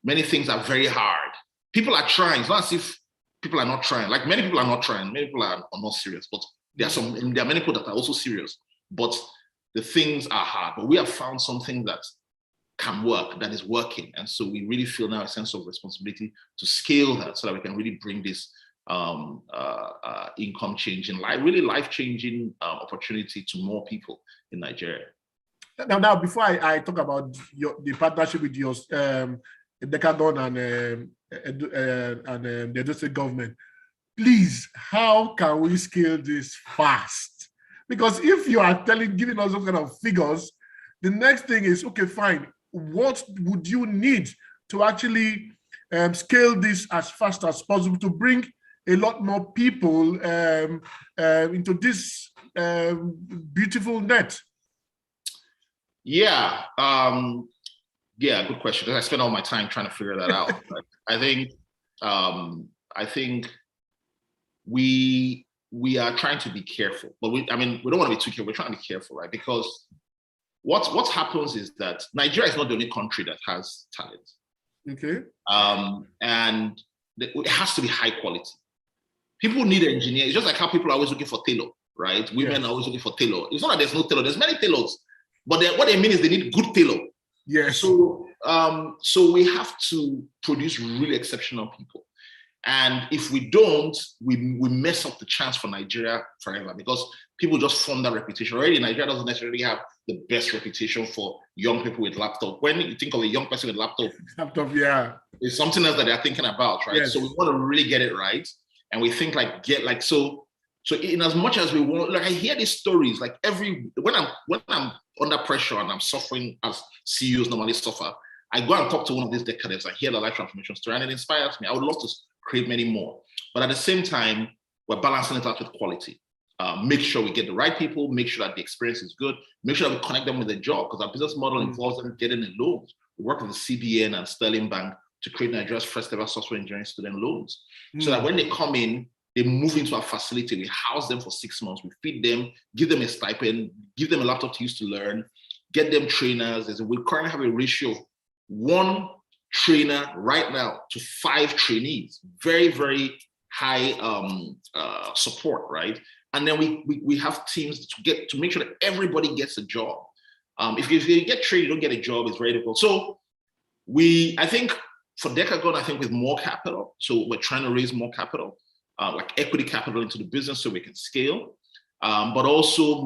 Many things are very hard. People are trying. It's not as if people are not trying. Like, many people are not trying. Many people are not serious. But there are many people that are also serious. But the things are hard. But we have found something that can work, that is working. And so we really feel now a sense of responsibility to scale that so that we can really bring this income changing, life-changing opportunity to more people in Nigeria. Now, before I talk about the partnership with your Decagon and the Edo State government, please, how can we scale this fast? Because if you are giving us those kind of figures, the next thing is, okay, fine, what would you need to actually scale this as fast as possible to bring a lot more people into this beautiful net? Yeah, good question. I spent all my time trying to figure that out. I think we are trying to be careful, but we don't want to be too careful. We're trying to be careful, right? Because what happens is that Nigeria is not the only country that has talent. Okay. And it has to be high quality. People need engineers. It's just like how people are always looking for tailor, right? Women are always looking for tailor. It's not that there's no tailor. There's many tailors, but what they mean is they need good tailor. Yes. So we have to produce really exceptional people. And if we don't, we mess up the chance for Nigeria forever, because people just form that reputation. Already, Nigeria doesn't necessarily have the best reputation for young people with laptop. When you think of a young person with laptop, yeah, it's something else that they're thinking about, right? Yes. So we want to really get it right. And we think so in as much as we want, like I hear these stories, like when I'm under pressure and I'm suffering as CEOs normally suffer, I go and talk to one of these decadents. I hear the life transformation story and it inspires me. I would love to create many more. But at the same time, we're balancing it out with quality. Make sure we get the right people, make sure that the experience is good, make sure that we connect them with a job, because our business model involves them getting a loan. We work with the CBN and Sterling Bank to create Nigeria's first ever software engineering student loans. So that when they come in, they move into our facility, we house them for 6 months, we feed them, give them a stipend, give them a laptop to use to learn, get them trainers. We currently have a ratio of 1 trainer right now to 5 trainees. Very, very high support, right? And then we have teams to make sure that everybody gets a job. If you get trained, you don't get a job, it's very difficult. So I think for Decagon, I think with more capital, so we're trying to raise more capital, like equity capital into the business so we can scale, but also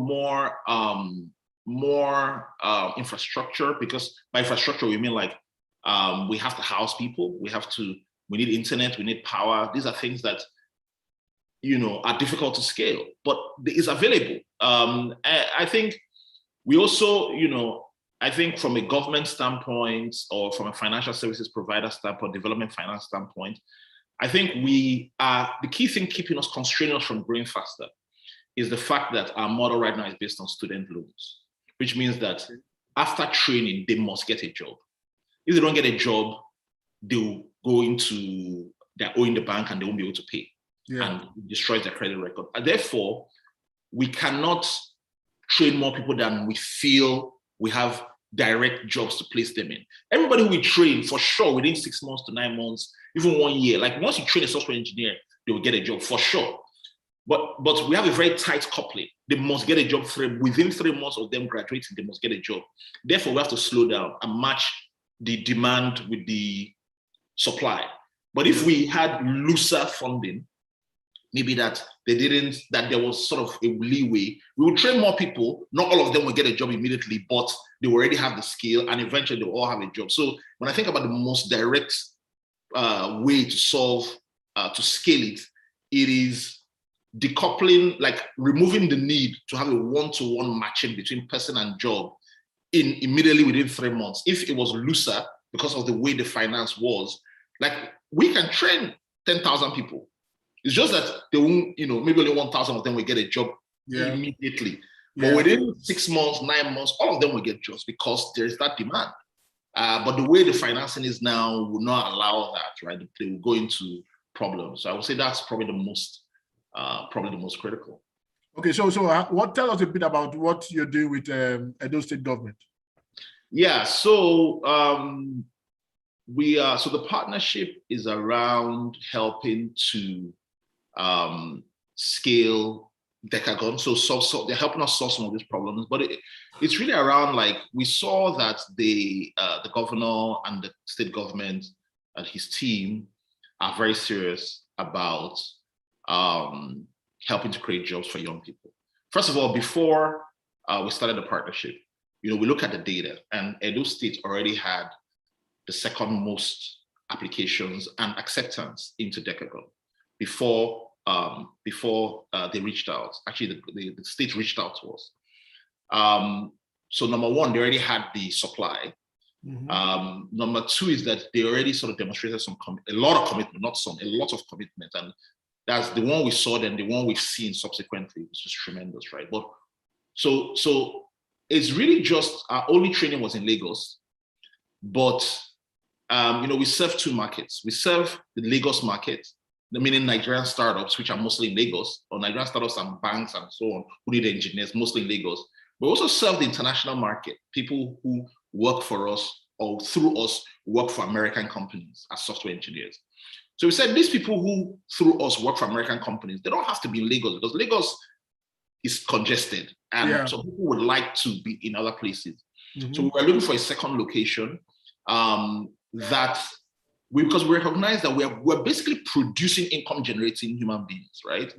more infrastructure, because by infrastructure, we mean like we have to house people, we need internet, we need power. These are things that, are difficult to scale, but it's available. I think we also, I think from a government standpoint or from a financial services provider standpoint, development finance standpoint, I think the key thing keeping us, constraining us from growing faster is the fact that our model right now is based on student loans, which means that after training, they must get a job. If they don't get a job, they're owing the bank and they won't be able to pay. And destroys their credit record. And therefore, we cannot train more people than we feel we have direct jobs to place them in. Everybody who we train, for sure, within 6 months to 9 months, even 1 year, like once you train a software engineer, they will get a job for sure. But we have a very tight coupling. They must get a job within 3 months of them graduating, they must get a job. Therefore, we have to slow down and match the demand with the supply. But if we had looser funding, maybe that there was sort of a leeway, we would train more people. Not all of them will get a job immediately, but they already have the skill and eventually they'll all have a job. So when I think about the most direct way to scale it, it is decoupling, like removing the need to have a one-to-one matching between person and job immediately within 3 months. If it was looser because of the way the finance was, like we can train 10,000 people. It's just that they won't, maybe only 1,000 of them will get a job immediately. But within 6 months, 9 months, all of them will get jobs because there is that demand. But the way the financing is now will not allow that, right? They will go into problems. So I would say that's probably the most critical. Okay, so tell us a bit about what you're doing with Edo State government. Yeah, so so the partnership is around helping to scale Decagon. So they're helping us solve some of these problems, but it's really around, like, we saw that the governor and the state government and his team are very serious about helping to create jobs for young people. First of all, before we started the partnership, we look at the data, and Edo State already had the second most applications and acceptance into Decagon before they reached out. Actually, the state reached out to us. So number one, they already had the supply. Number two is that they already sort of demonstrated a lot of commitment, a lot of commitment. And that's the one we saw, then the one we've seen subsequently, which is tremendous, right? But so it's really just, our only training was in Lagos, but we serve 2 markets. We serve the Lagos market, meaning Nigerian startups, which are mostly in Lagos, or Nigerian startups and banks and so on, who need engineers, mostly in Lagos. We also serve the international market, people who work for us or through us work for American companies as software engineers. So we said these people who through us work for American companies, they don't have to be in Lagos, because Lagos is congested and so people would like to be in other places. So we were looking for a second location that because we recognize that we're basically producing income generating human beings, right?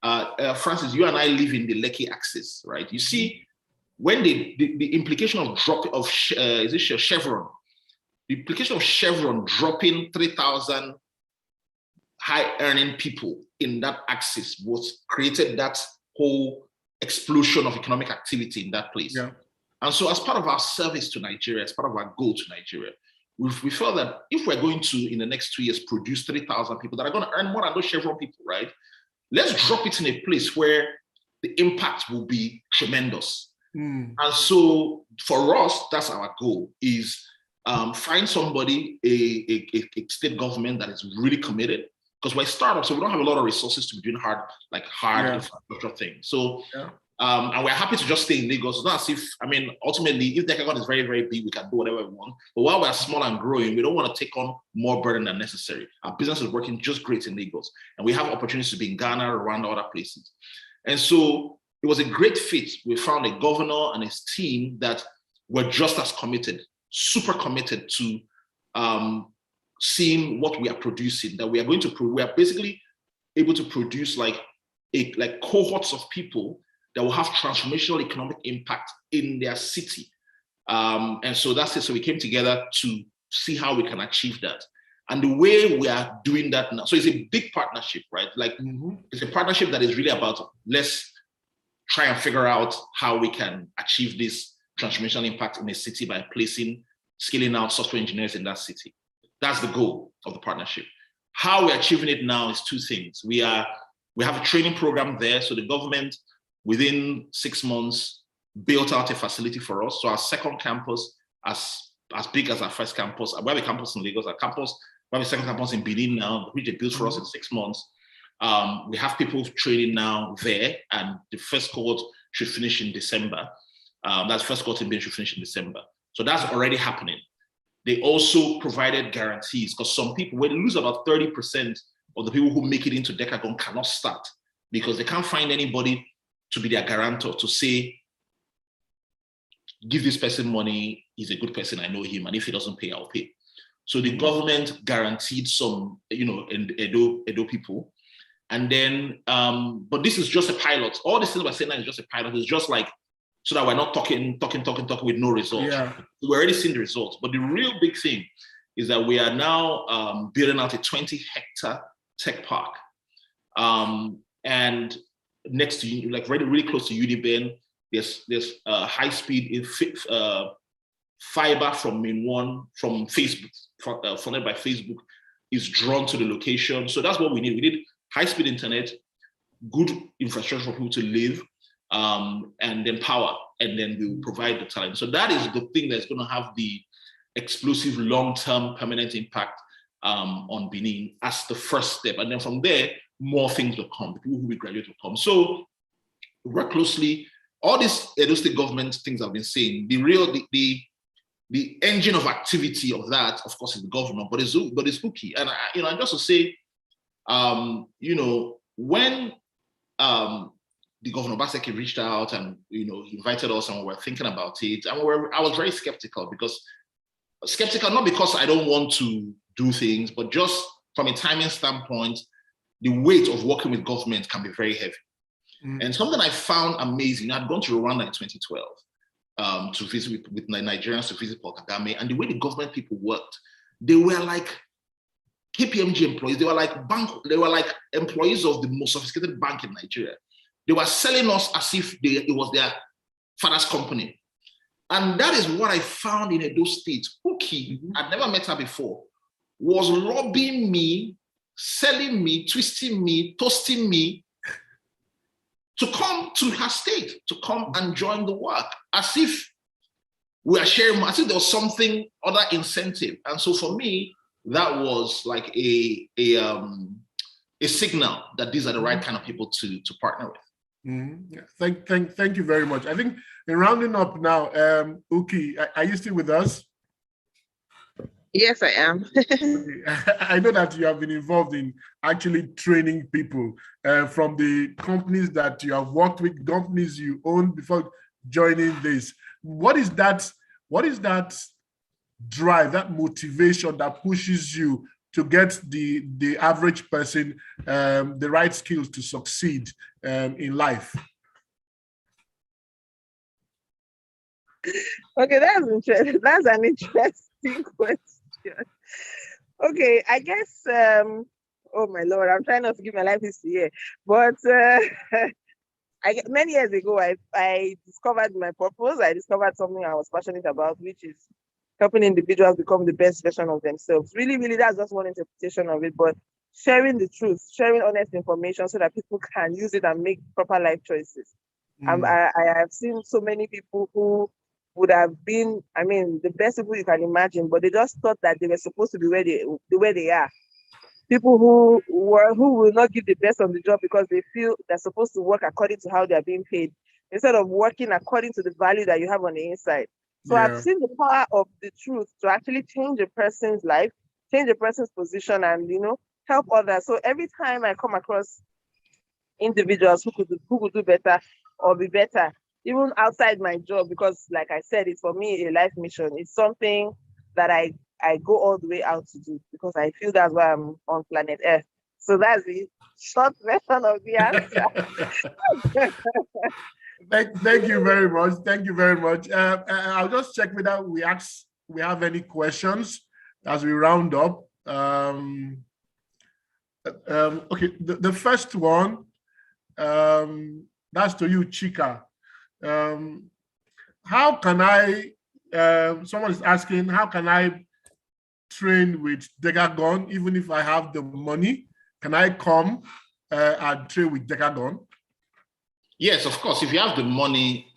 Yeah. Francis, you and I live in the Lekki axis, right? You see, when the implication of Chevron, the implication of Chevron dropping 3,000 high earning people in that axis was created that whole explosion of economic activity in that place. Yeah. And so as part of our service to Nigeria, as part of our goal to Nigeria, we felt that if we're going to, in the next 2 years, produce 3,000 people that are going to earn more than those Chevron people, right? Let's drop it in a place where the impact will be tremendous. And so for us, that's our goal, is find somebody, a state government that is really committed, because we're startups, so we don't have a lot of resources to be doing hard infrastructure things. So, and we're happy to just stay in Lagos. It's not as if, I mean, ultimately, if Decagon is very, very big, we can do whatever we want. But while we're small and growing, we don't want to take on more burden than necessary. Our business is working just great in Lagos, and we have opportunities to be in Ghana, Rwanda, other places. And so it was a great fit. We found a governor and his team that were just as committed, super committed to seeing what we are producing, that we are going to, we are basically able to produce like cohorts of people that will have transformational economic impact in their city. And so that's it. So we came together to see how we can achieve that. And the way we are doing that now, so it's a big partnership, right? Like it's a partnership that is really about, let's try and figure out how we can achieve this transformational impact in a city by scaling out software engineers in that city. That's the goal of the partnership. How we're achieving it now is two things. We have a training program there. So the government, within 6 months, built out a facility for us. So our second campus, as big as our first campus, we have a campus in Lagos, we have a second campus in Benin now, which they built for us in 6 months. We have people training now there, and the first cohort should finish in December. That first cohort in Benin should finish in December. So that's already happening. They also provided guarantees, because some people, when they lose about 30% of the people who make it into Decagon cannot start, because they can't find anybody to be their guarantor, to say, give this person money, he's a good person, I know him, and if he doesn't pay, I'll pay. So the government guaranteed some, Edo people. And then, but this is just a pilot. All this things we're saying now is just a pilot. It's just like, so that we're not talking with no results. Yeah. We're already seeing the results. But the real big thing is that we are now building out a 20-hectare tech park. And next to, like really close to Uniben, there's high-speed fiber from MainOne, from Facebook, funded by Facebook, is drawn to the location. So that's what we need. We need high-speed internet, good infrastructure for people to live, and then power, and then we will provide the talent. So that is the thing that's going to have the explosive long-term permanent impact on Benin as the first step. And then from there, more things will come. The people who will graduate will come. So we work closely. All these Edo State government things I've been saying, the engine of activity of that, of course, is the government, but it's Uki. And I just to say, when the Governor Obaseki reached out and he invited us and we were thinking about it, and I was very skeptical not because I don't want to do things, but just from a timing standpoint, the weight of working with government can be very heavy. And something I found amazing, I'd gone to Rwanda in 2012 to visit with Nigerians, to visit Paul Kagame, and the way the government people worked, they were like KPMG employees. They were like employees of the most sophisticated bank in Nigeria. They were selling us as if it was their father's company. And that is what I found in Edo State. Uki, I'd never met her before, was lobbying me, selling me, twisting me, toasting me to come to her state, to come and join the work, as if we are sharing, as if there was something, other incentive. And so for me, that was like a signal that these are the right kind of people to partner with. Yeah. Thank you very much. I think in rounding up now, Uki, are you still with us? Yes, I am. I know that you have been involved in actually training people from the companies that you have worked with, companies you own before joining this. What is that drive, that motivation that pushes you to get the average person the right skills to succeed in life? Okay, that's interesting. That's an interesting question. Okay, I guess. Oh my Lord, I'm trying not to give my life history here, but many years ago, I discovered my purpose. I discovered something I was passionate about, which is helping individuals become the best version of themselves. Really, really, that's just one interpretation of it. But sharing the truth, sharing honest information, so that people can use it and make proper life choices. I have seen so many people who would have been, I mean, the best people you can imagine, but they just thought that they were supposed to be where they are. People who will not give the best on the job because they feel they're supposed to work according to how they're being paid, instead of working according to the value that you have on the inside. So I've seen the power of the truth to actually change a person's life, change a person's position, and help others. So every time I come across individuals who could do better or be better, even outside my job, because like I said, it's for me a life mission. It's something that I go all the way out to do, because I feel that's why I'm on planet Earth. So that's the short version of the answer. Thank you very much. Thank you very much. I'll just check whether we have any questions as we round up. Okay, the first one, that's to you, Chika. How can I, someone is asking, how can I train with Decagon even if I have the money? Can I come and train with Decagon? Yes, of course. If you have the money,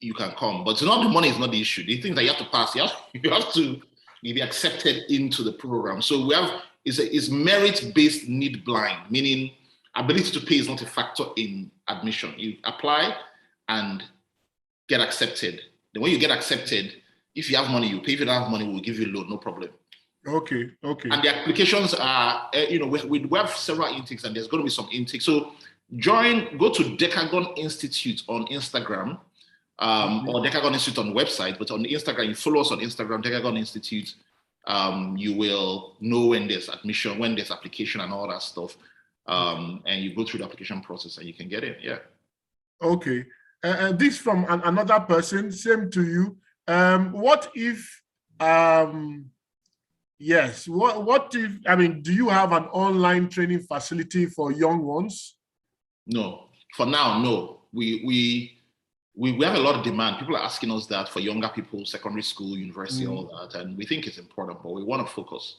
you can come. But the money is not the issue. The thing that you have to pass, you have to be accepted into the program. So it's merit-based, need blind, meaning ability to pay is not a factor in admission. You apply and get accepted. Then when you get accepted, if you have money, you pay. If you don't have money, we'll give you a loan, no problem. Okay. And the applications are, we have several intakes, and there's going to be some intakes. So go to Decagon Institute on Instagram, or Decagon Institute on the website, but on the Instagram, you follow us on Instagram, Decagon Institute. You will know when there's admission, when there's application and all that stuff. And you go through the application process and you can get in, yeah. Okay. And this from another person, same to you. What if, yes, what if, I mean, do you have an online training facility for young ones? No, for now, no. We have a lot of demand. People are asking us that for younger people, secondary school, university, all that, and we think it's important, but we want to focus.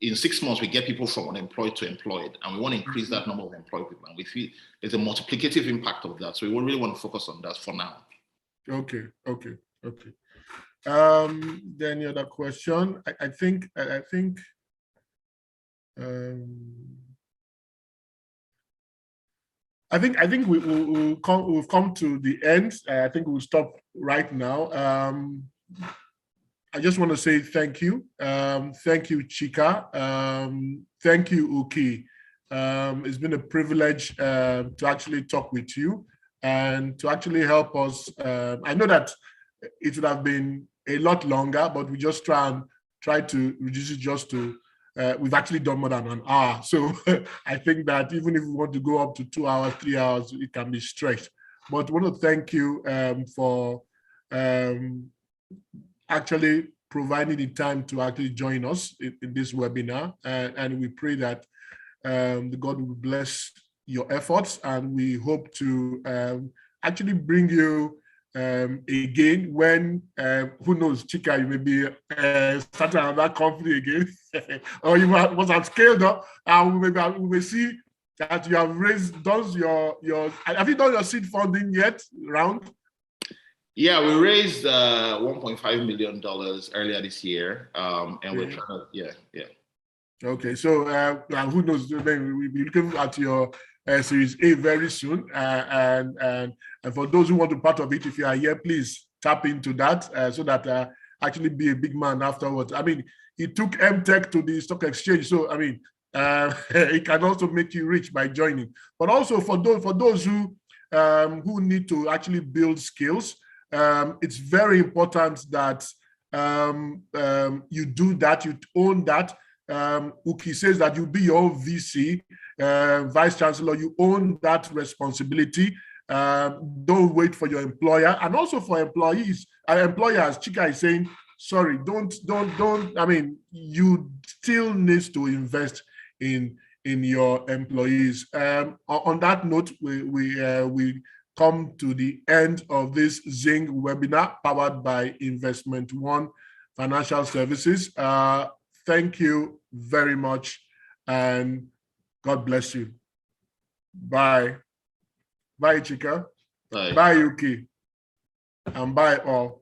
In 6 months, we get people from unemployed to employed, and we want to increase that number of employed people. And we feel there's a multiplicative impact of that. So we really want to focus on that for now. Okay. Then the other question, I think we've come to the end. I think we'll stop right now. I just want to say thank you. Thank you, Chika. Thank you, Uki. It's been a privilege to actually talk with you and to actually help us. I know that it would have been a lot longer, but we just try to reduce it just to, we've actually done more than an hour. So I think that even if we want to go up to 2 hours, 3 hours, it can be stretched. But I want to thank you for actually providing the time to actually join us in this webinar. And we pray that the God will bless your efforts, and we hope to actually bring you again when, who knows, Chika, you may be starting another company again, or you must have scaled up, and we may see that you have done have you done your seed funding yet round? Yeah, we raised $1.5 million earlier this year, and we're trying to, yeah. Okay, so who knows? We'll be looking at your Series A very soon, and for those who want to be part of it, if you are here, please tap into that so that actually be a big man afterwards. I mean, he took MTech to the stock exchange, so I mean, it can also make you rich by joining. But also for those who need to actually build skills. it's very important that you do that, you own that. Uki says that you be your own VC, Vice Chancellor, you own that responsibility. Don't wait for your employer, and also for employees, employers. Chika is saying, sorry, don't. I mean, you still need to invest in your employees. On that note, we come to the end of this Zing webinar powered by Investment One Financial Services. Thank you very much, and God bless you. Bye. Bye, Chika. Bye. Bye, Yuki. And bye all.